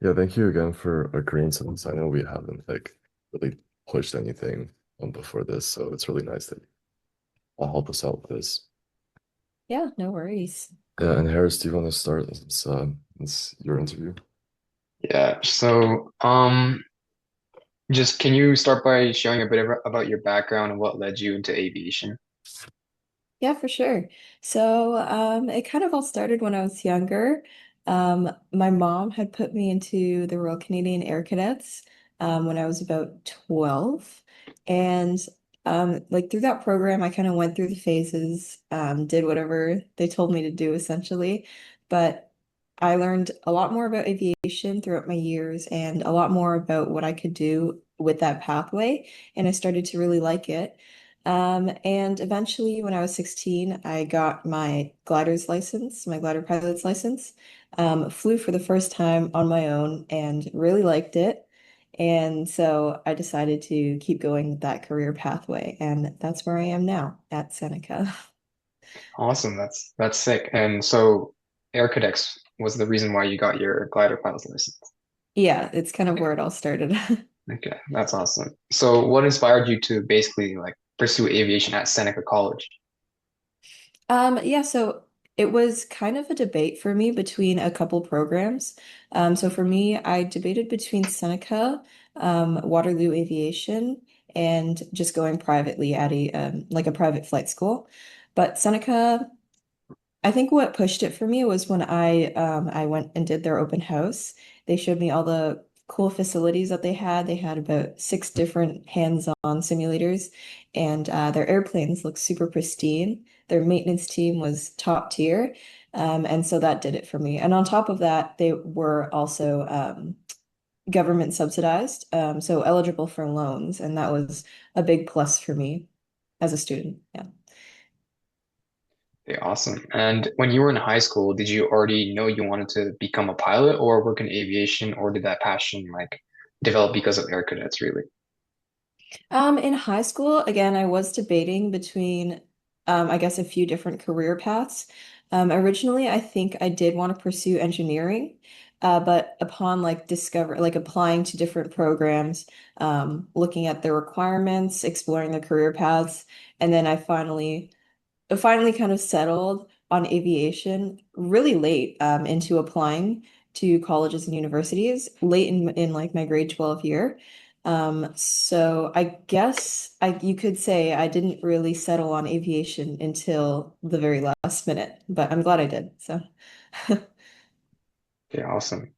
Yeah, thank you again for agreeing to this. I know we haven't like really pushed anything before this, so it's really nice that you'll help us out with this. Yeah, no worries. Yeah, and Harris, do you want to start? It's your interview. Yeah. Just can you start by sharing a bit about your background and what led you into aviation? Yeah, for sure. It kind of all started when I was younger. My mom had put me into the Royal Canadian Air Cadets when I was about 12. And like through that program, I kind of went through the phases, did whatever they told me to do essentially. But I learned a lot more about aviation throughout my years and a lot more about what I could do with that pathway. And I started to really like it. And eventually, when I was 16, I got my glider's license, my glider pilot's license. Flew for the first time on my own and really liked it. And so I decided to keep going that career pathway, and that's where I am now at Seneca. Awesome. That's sick. And so Air Cadets was the reason why you got your glider pilot's license. Yeah, it's kind of where it all started. Okay, that's awesome. So what inspired you to basically like pursue aviation at Seneca College? Yeah, so it was kind of a debate for me between a couple programs. So for me, I debated between Seneca, Waterloo Aviation, and just going privately at a like a private flight school. But Seneca, I think what pushed it for me was when I went and did their open house. They showed me all the cool facilities that they had. They had about six different hands-on simulators, and their airplanes looked super pristine. Their maintenance team was top tier, and so that did it for me. And on top of that, they were also government subsidized, so eligible for loans, and that was a big plus for me as a student. Yeah. Okay, awesome. And when you were in high school, did you already know you wanted to become a pilot or work in aviation, or did that passion like develop because of Air Cadets, really? In high school, again, I was debating between, I guess, a few different career paths. Originally, I think I did want to pursue engineering, but upon like applying to different programs, looking at the requirements, exploring the career paths, and then I finally kind of settled on aviation really late into applying to colleges and universities late in like my grade 12 year. So I guess you could say I didn't really settle on aviation until the very last minute, but I'm glad I did. So Okay, awesome.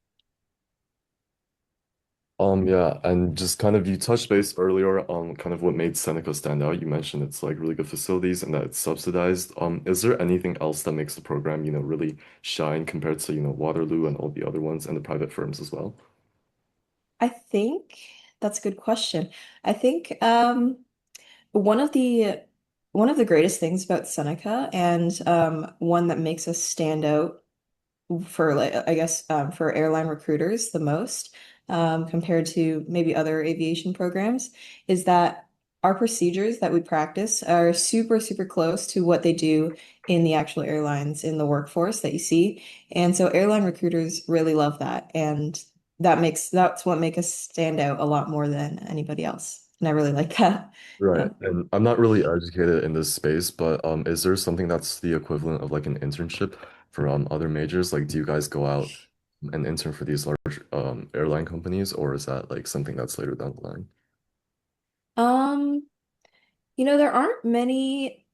Yeah, and just kind of you touched base earlier on kind of what made Seneca stand out. You mentioned it's like really good facilities and that it's subsidized. Is there anything else that makes the program, really shine compared to, Waterloo and all the other ones and the private firms as well? I think that's a good question. I think one of the one of the greatest things about Seneca and one that makes us stand out for like I guess for airline recruiters the most compared to maybe other aviation programs is that our procedures that we practice are super super close to what they do in the actual airlines in the workforce that you see. And so airline recruiters really love that, and that's what make us stand out a lot more than anybody else, and I really like that. Right. Yeah. And I'm not really educated in this space, but is there something that's the equivalent of like an internship for other majors? Like, do you guys go out and intern for these large airline companies, or is that like something that's later down the line? Um, there aren't many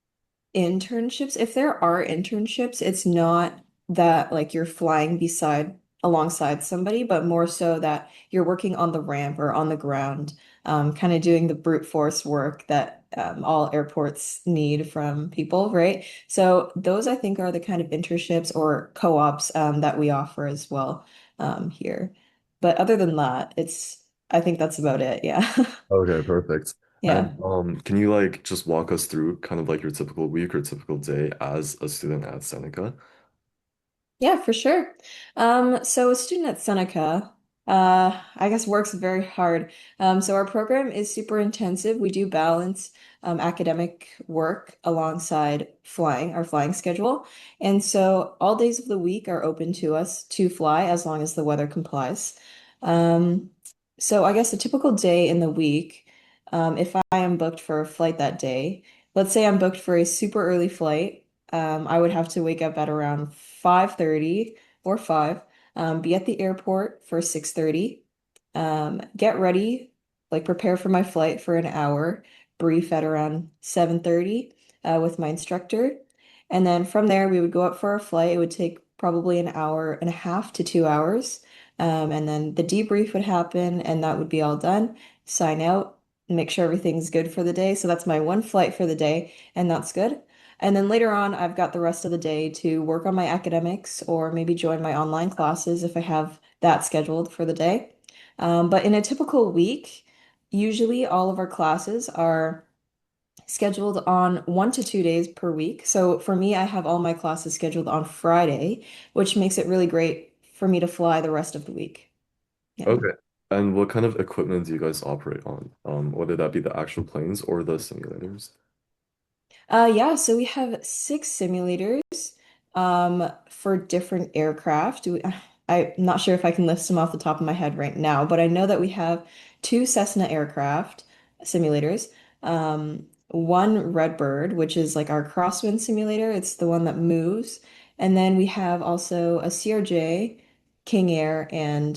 internships. If there are internships, it's not that like you're flying beside alongside somebody, but more so that you're working on the ramp or on the ground, kind of doing the brute force work that all airports need from people, right? So those I think are the kind of internships or co-ops that we offer as well here. But other than that, I think that's about it. Yeah. Okay, perfect. Yeah. And can you like just walk us through kind of like your typical week or typical day as a student at Seneca? Yeah, for sure. So a student at Seneca, I guess works very hard. So our program is super intensive. We do balance academic work alongside flying, our flying schedule. And so all days of the week are open to us to fly as long as the weather complies. Um, so I guess a typical day in the week, if I am booked for a flight that day, let's say I'm booked for a super early flight, I would have to wake up at around 5:30 or 5, be at the airport for 6:30, get ready, like prepare for my flight for an hour, brief at around 7:30 with my instructor. And then from there, we would go up for our flight. It would take probably an hour and a half to 2 hours. And then the debrief would happen, and that would be all done. Sign out, make sure everything's good for the day. So that's my one flight for the day, and that's good. And then later on, I've got the rest of the day to work on my academics or maybe join my online classes if I have that scheduled for the day. But in a typical week, usually all of our classes are scheduled on 1 to 2 days per week. So for me, I have all my classes scheduled on Friday, which makes it really great for me to fly the rest of the week. Yeah. Okay. And what kind of equipment do you guys operate on? Whether that be the actual planes or the simulators? Yeah, so we have 6 simulators for different aircraft. I'm not sure if I can list them off the top of my head right now, but I know that we have two Cessna aircraft simulators, one Redbird, which is like our crosswind simulator. It's the one that moves. And then we have also a CRJ, King Air, and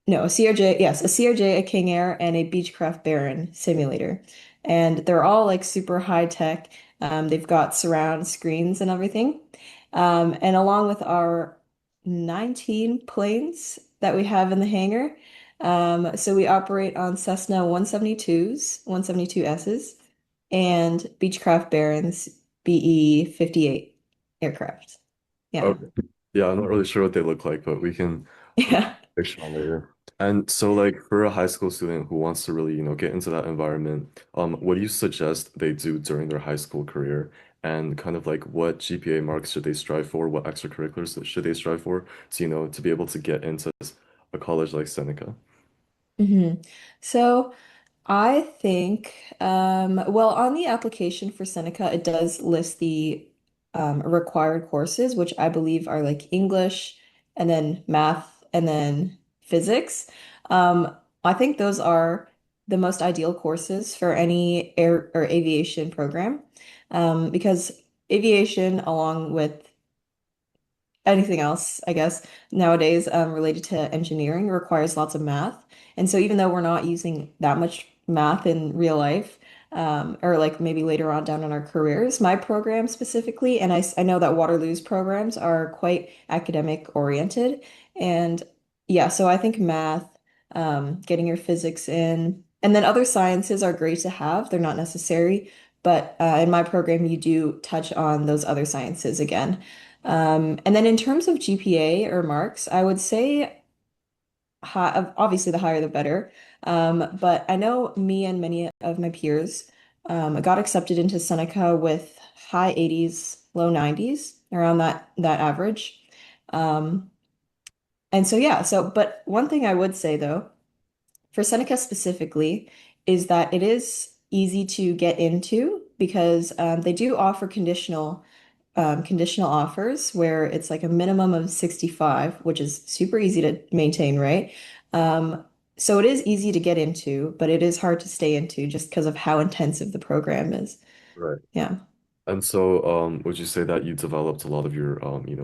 no, a CRJ, yes, a CRJ, a King Air, and a Beechcraft Baron simulator. And they're all like super high tech. They've got surround screens and everything. And along with our 19 planes that we have in the hangar. So we operate on Cessna 172s, 172Ss, and Beechcraft Barons BE-58 aircraft. Yeah. Okay. Yeah, I'm not really sure what they look like, but we can Yeah. picture on later. And so, like, for a high school student who wants to really, get into that environment, what do you suggest they do during their high school career? And kind of like what GPA marks should they strive for? What extracurriculars should they strive for to, to be able to get into a college like Seneca? hmm So I think, well, on the application for Seneca, it does list the required courses, which I believe are like English and then math and then physics. I think those are the most ideal courses for any air or aviation program, because aviation, along with anything else, I guess, nowadays related to engineering requires lots of math. And so even though we're not using that much math in real life, or like maybe later on down in our careers, my program specifically, and I know that Waterloo's programs are quite academic oriented. And yeah, so I think math, getting your physics in, and then other sciences are great to have. They're not necessary, but in my program, you do touch on those other sciences again. And then in terms of GPA or marks, I would say obviously the higher the better. But I know me and many of my peers got accepted into Seneca with high 80s, low 90s, around that average. Um, and so yeah, so but one thing I would say though, for Seneca specifically, is that it is easy to get into because they do offer conditional offers where it's like a minimum of 65, which is super easy to maintain, right? Um, so it is easy to get into, but it is hard to stay into just because of how intensive the program is. Right. Yeah. And so, would you say that you developed a lot of your,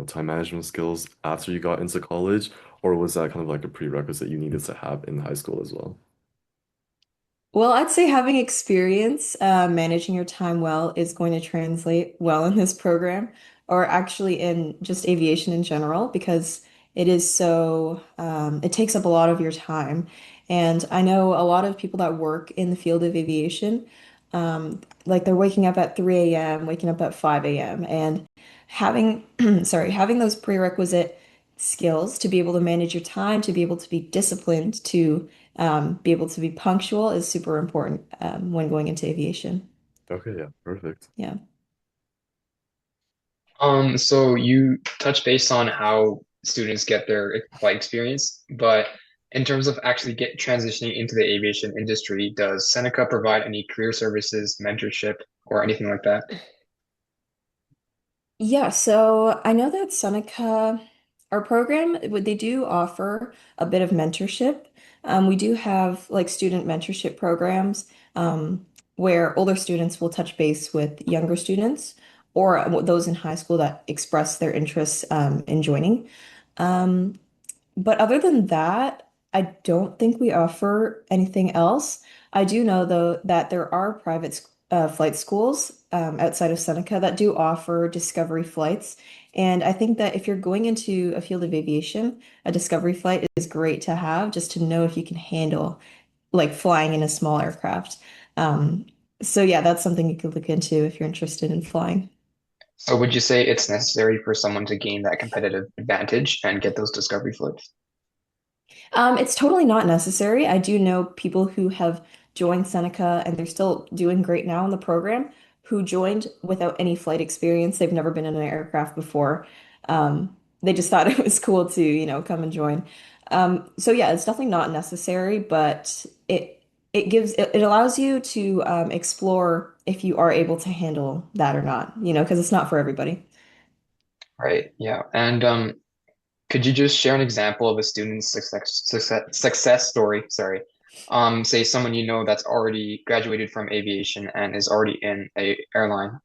time management skills after you got into college, or was that kind of like a prerequisite you needed to have in high school as well? Well, I'd say having experience managing your time well is going to translate well in this program, or actually in just aviation in general, because it is so, it takes up a lot of your time. And I know a lot of people that work in the field of aviation, like they're waking up at 3 a.m., waking up at 5 a.m., and having, sorry, having those prerequisite skills to be able to manage your time, to be able to be disciplined, to be able to be punctual is super important when going into aviation. Okay, yeah, perfect. Yeah. So you touch based on how students get their flight experience, but in terms of actually get transitioning into the aviation industry, does Seneca provide any career services, mentorship, or anything like that? Yeah, so I know that Seneca. Our program, they do offer a bit of mentorship. We do have like student mentorship programs where older students will touch base with younger students or those in high school that express their interests in joining. Um, but other than that, I don't think we offer anything else. I do know, though, that there are private flight schools outside of Seneca that do offer discovery flights. And I think that if you're going into a field of aviation, a discovery flight is great to have just to know if you can handle like flying in a small aircraft. Um, so, yeah, that's something you could look into if you're interested in flying. So would you say it's necessary for someone to gain that competitive advantage and get those discovery flights? It's totally not necessary. I do know people who have joined Seneca and they're still doing great now in the program who joined without any flight experience. They've never been in an aircraft before. They just thought it was cool to, come and join. So yeah, it's definitely not necessary, but it allows you to explore if you are able to handle that or not, because it's not for everybody. Right. Yeah. And could you just share an example of a student's success story? Sorry. Say someone you know that's already graduated from aviation and is already in a airline.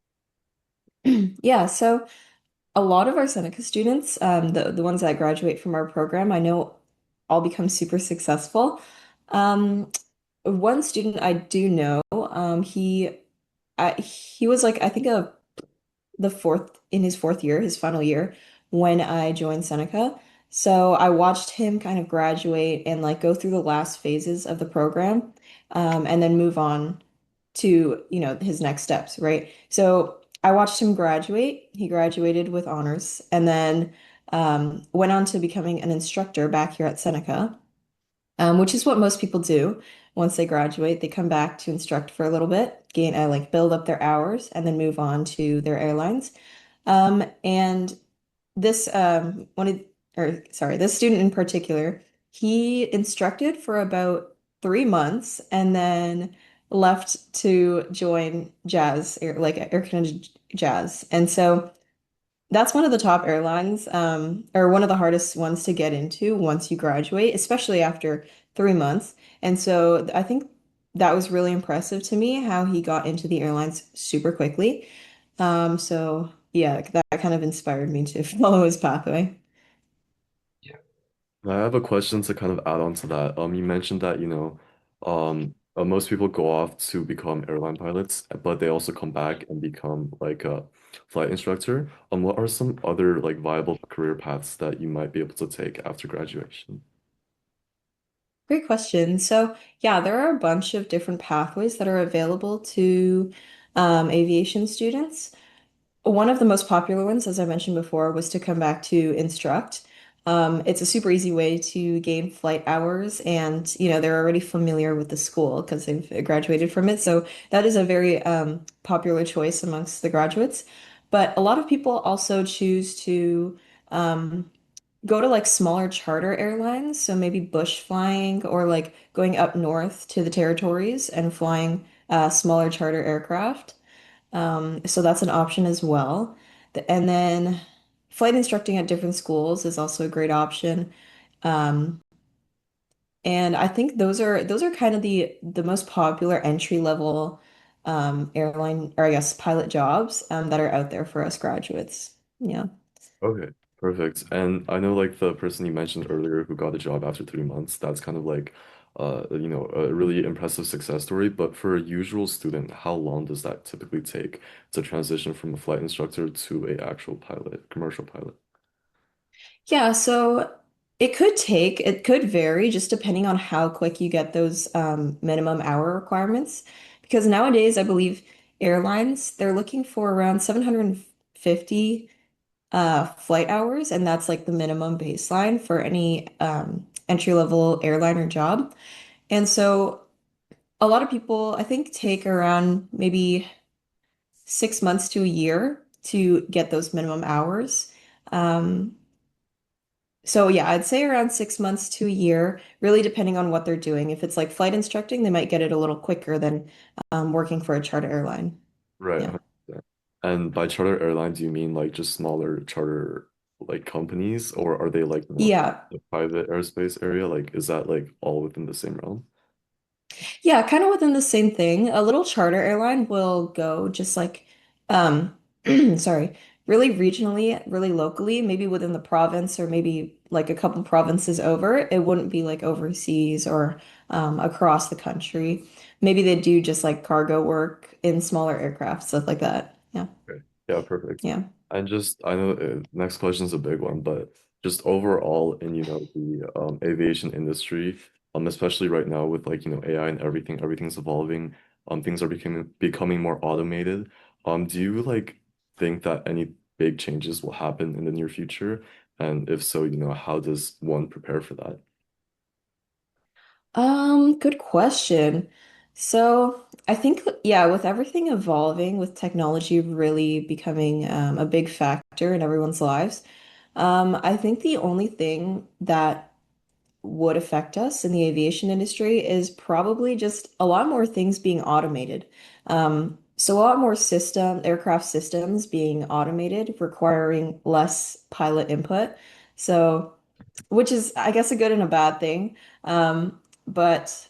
Yeah, so a lot of our Seneca students, the ones that graduate from our program, I know all become super successful. Um, One student I do know, he was like I think the fourth in his fourth year, his final year, when I joined Seneca. So I watched him kind of graduate and like go through the last phases of the program, and then move on to, his next steps, right? So I watched him graduate. He graduated with honors and then went on to becoming an instructor back here at Seneca, which is what most people do. Once they graduate, they come back to instruct for a little bit, like build up their hours, and then move on to their airlines. And this this student in particular, he instructed for about 3 months and then left to join Air Canada Jazz. And so that's one of the top airlines, or one of the hardest ones to get into once you graduate, especially after 3 months. And so I think that was really impressive to me how he got into the airlines super quickly. So yeah, that kind of inspired me to follow his pathway. I have a question to kind of add on to that. You mentioned that, most people go off to become airline pilots, but they also come back and become like a flight instructor. What are some other like viable career paths that you might be able to take after graduation? Great question. So yeah, there are a bunch of different pathways that are available to aviation students. One of the most popular ones, as I mentioned before, was to come back to instruct. It's a super easy way to gain flight hours, and they're already familiar with the school because they've graduated from it. So that is a very popular choice amongst the graduates. But a lot of people also choose to um, go to like smaller charter airlines, so maybe bush flying or like going up north to the territories and flying smaller charter aircraft. So that's an option as well. And then flight instructing at different schools is also a great option. Um, and I think those are kind of the most popular entry level airline or I guess pilot jobs that are out there for us graduates. Yeah. Okay, perfect. And I know like the person you mentioned earlier who got a job after 3 months, that's kind of like a really impressive success story. But for a usual student, how long does that typically take to transition from a flight instructor to a actual pilot, commercial pilot? Yeah, so it could vary just depending on how quick you get those minimum hour requirements. Because nowadays, I believe airlines, they're looking for around 750 flight hours, and that's like the minimum baseline for any entry-level airliner job. And so a lot of people, I think, take around maybe 6 months to a year to get those minimum hours. Um, So yeah, I'd say around 6 months to a year, really depending on what they're doing. If it's like flight instructing, they might get it a little quicker than working for a charter airline. Right. Yeah. 100%. And by charter airlines, you mean like just smaller charter like companies, or are they like more Yeah. the private aerospace area? Like, is that like all within the same realm? Yeah, kind of within the same thing. A little charter airline will go just like, um, sorry, really regionally, really locally, maybe within the province or maybe like a couple provinces over. It wouldn't be like overseas or across the country. Maybe they do just like cargo work in smaller aircraft, stuff like that. Yeah, Okay. Yeah, perfect. yeah. And just, I know next question is a big one, but just overall in, the aviation industry, especially right now with like, AI and everything's evolving, things are becoming more automated. Do you like think that any big changes will happen in the near future? And if so, how does one prepare for that? Good question. So I think, yeah, with everything evolving, with technology really becoming a big factor in everyone's lives, I think the only thing that would affect us in the aviation industry is probably just a lot more things being automated. So a lot more aircraft systems being automated, requiring less pilot input. So, which is, I guess, a good and a bad thing. But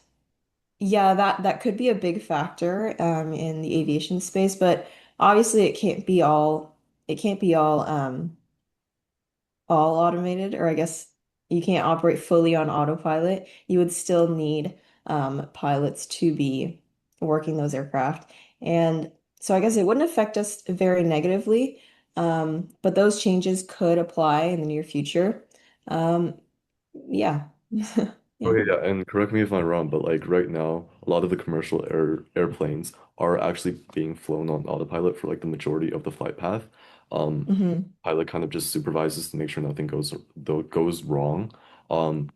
yeah, that could be a big factor in the aviation space, but obviously it can't be all automated, or I guess you can't operate fully on autopilot. You would still need pilots to be working those aircraft. And so I guess it wouldn't affect us very negatively, but those changes could apply in the near future. Um, yeah. Yeah. Okay, yeah, and correct me if I'm wrong, but like right now, a lot of the commercial airplanes are actually being flown on autopilot for like the majority of the flight path. hmm Pilot kind of just supervises to make sure nothing goes wrong.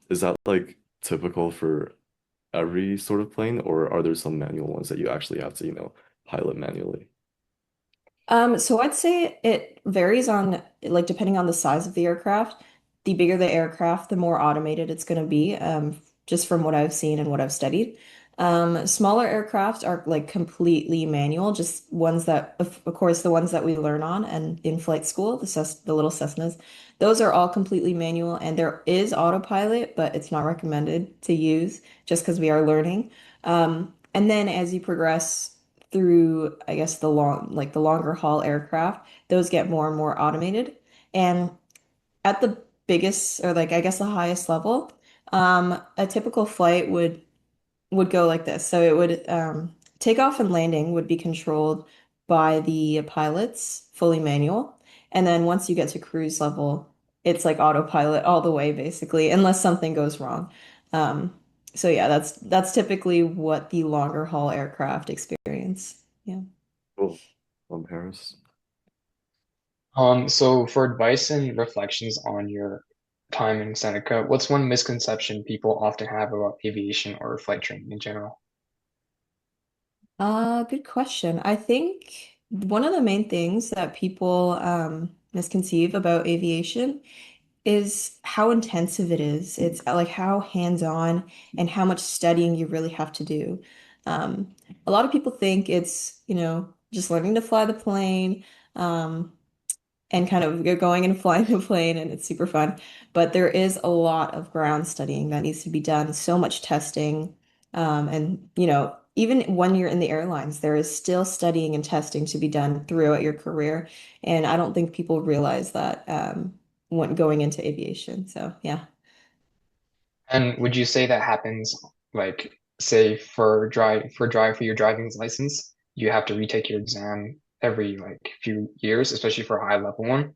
Is that like typical for every sort of plane, or are there some manual ones that you actually have to, pilot manually? So I'd say it varies on like depending on the size of the aircraft. The bigger the aircraft, the more automated it's going to be, just from what I've seen and what I've studied. Smaller aircraft are like completely manual, just ones that, of course, the ones that we learn on and in flight school, the little Cessnas, those are all completely manual, and there is autopilot, but it's not recommended to use just because we are learning. And then as you progress through, I guess, the longer haul aircraft, those get more and more automated. And at the biggest, or like I guess the highest level, a typical flight would go like this. So it would takeoff and landing would be controlled by the pilots, fully manual. And then once you get to cruise level, it's like autopilot all the way, basically, unless something goes wrong. Um, so yeah, that's typically what the longer haul aircraft experience. Yeah. Cool. Harris. So for advice and reflections on your time in Seneca, what's one misconception people often have about aviation or flight training in general? Good question. I think one of the main things that people misconceive about aviation is how intensive it is. It's like how hands-on and how much studying you really have to do. A lot of people think it's, just learning to fly the plane. And kind of you're going and flying the plane and it's super fun. But there is a lot of ground studying that needs to be done, so much testing. And even when you're in the airlines, there is still studying and testing to be done throughout your career. And I don't think people realize that when going into aviation. So yeah. And would you say that happens like say for your driving license, you have to retake your exam every like few years, especially for a high level one?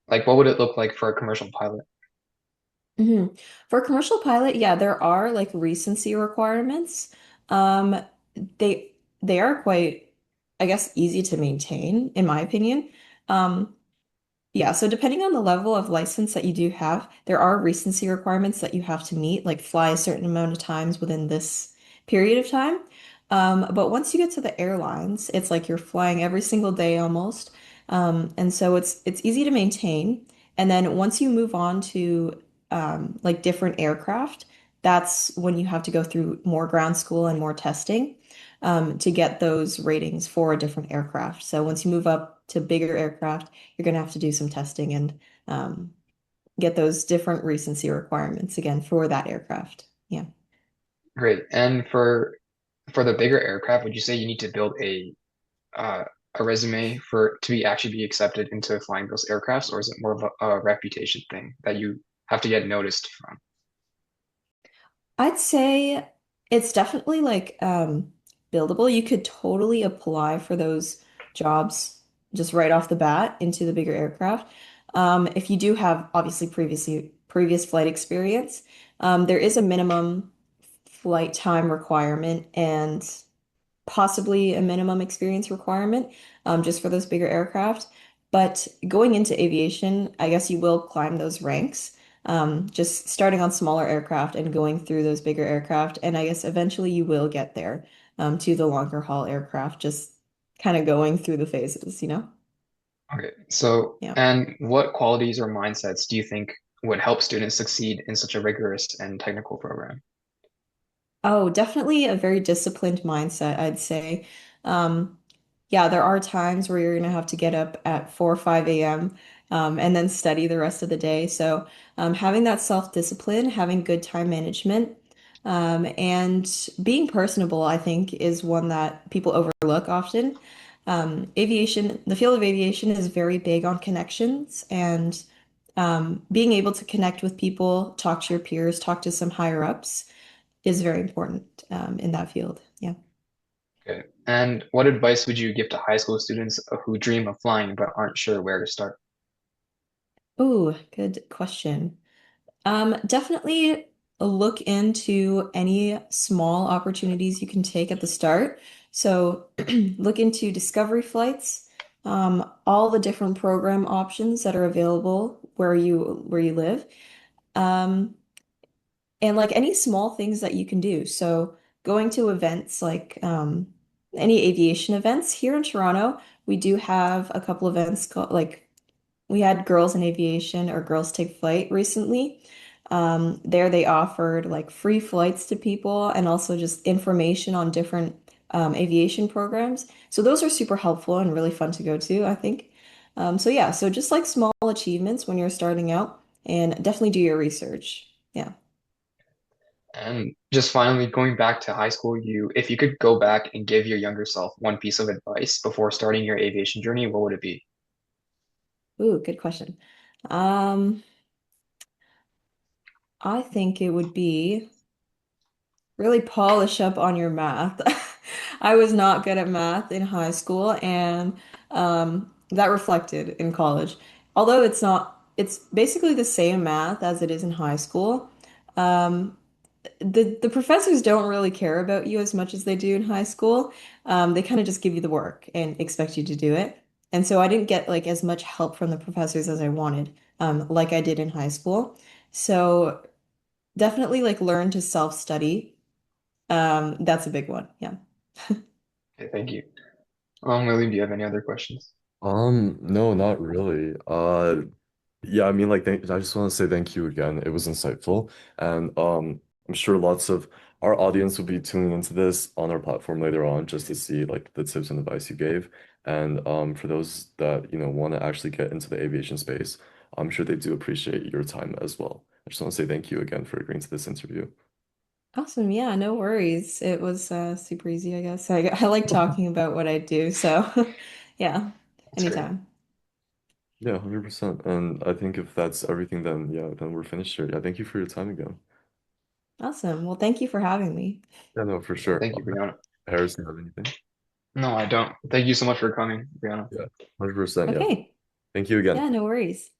Like what would it look like for a commercial pilot? hmm For a commercial pilot, yeah, there are like recency requirements. Um, they they are quite, I guess, easy to maintain, in my opinion. Um, yeah, so depending on the level of license that you do have, there are recency requirements that you have to meet, like fly a certain amount of times within this period of time. But once you get to the airlines, it's like you're flying every single day almost. And so it's easy to maintain. And then once you move on to like different aircraft, that's when you have to go through more ground school and more testing to get those ratings for a different aircraft. So once you move up to bigger aircraft, you're going to have to do some testing and get those different recency requirements again for that aircraft. Yeah. Great. And for the bigger aircraft, would you say you need to build uh, a resume for to be actually be accepted into flying those aircrafts, or is it more of a reputation thing that you have to get noticed from? I'd say it's definitely like buildable. You could totally apply for those jobs just right off the bat into the bigger aircraft. If you do have obviously previous flight experience, there is a minimum flight time requirement and possibly a minimum experience requirement just for those bigger aircraft. But going into aviation, I guess you will climb those ranks, just starting on smaller aircraft and going through those bigger aircraft. And I guess eventually you will get there to the longer haul aircraft, just kind of going through the phases, you know? Okay. So, Yeah. and what qualities or mindsets do you think would help students succeed in such a rigorous and technical program? Oh, definitely a very disciplined mindset, I'd say. Um, yeah, there are times where you're going to have to get up at 4 or 5 a.m. And then study the rest of the day. So, having that self-discipline, having good time management, and being personable, I think, is one that people overlook often. The field of aviation is very big on connections and being able to connect with people, talk to your peers, talk to some higher ups is very important in that field. Yeah. Okay. And what advice would you give to high school students who dream of flying but aren't sure where to start? Oh, good question. Definitely look into any small opportunities you can take at the start. So look into discovery flights, all the different program options that are available where you live. Um, and like any small things that you can do. So going to events like any aviation events here in Toronto, we do have a couple events called like we had Girls in Aviation or Girls Take Flight recently. There they offered like free flights to people and also just information on different aviation programs. So those are super helpful and really fun to go to, I think. So yeah, so just like small achievements when you're starting out and definitely do your research. Yeah. And just finally, going back to high school, if you could go back and give your younger self one piece of advice before starting your aviation journey, what would it be? Ooh, good question. Um, I think it would be really polish up on your math. I was not good at math in high school, and that reflected in college. Although it's not, it's basically the same math as it is in high school. Um, the professors don't really care about you as much as they do in high school. They kind of just give you the work and expect you to do it. And so I didn't get like as much help from the professors as I wanted, like I did in high school. So definitely like learn to self-study. That's a big one. Yeah. Okay, thank you. William, do you have any other questions? No, not really. Yeah, I mean, like, I just want to say thank you again. It was insightful, and I'm sure lots of our audience will be tuning into this on our platform later on just to see like the tips and advice you gave. And for those that want to actually get into the aviation space, I'm sure they do appreciate your time as well. I just want to say thank you again for agreeing to this interview. Awesome. Yeah, no worries. It was super easy, I guess. I like talking about what I do, so yeah, That's great. anytime. Yeah, 100%. And I think if that's everything, then yeah, then we're finished here. Yeah, thank you for your time again. Awesome. Well, thank you for having me. Yeah, no, for Yeah, sure. thank you, Brianna. Harrison, have anything? No, I don't. Thank you so much for coming, Brianna. Yeah, 100%. Yeah. Okay. Thank you again. Yeah, no worries.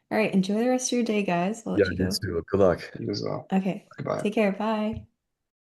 All right, enjoy the rest of your day, guys. I'll Yeah, let you you go. too. Good luck. You as well. Okay. Goodbye. Take care. Bye.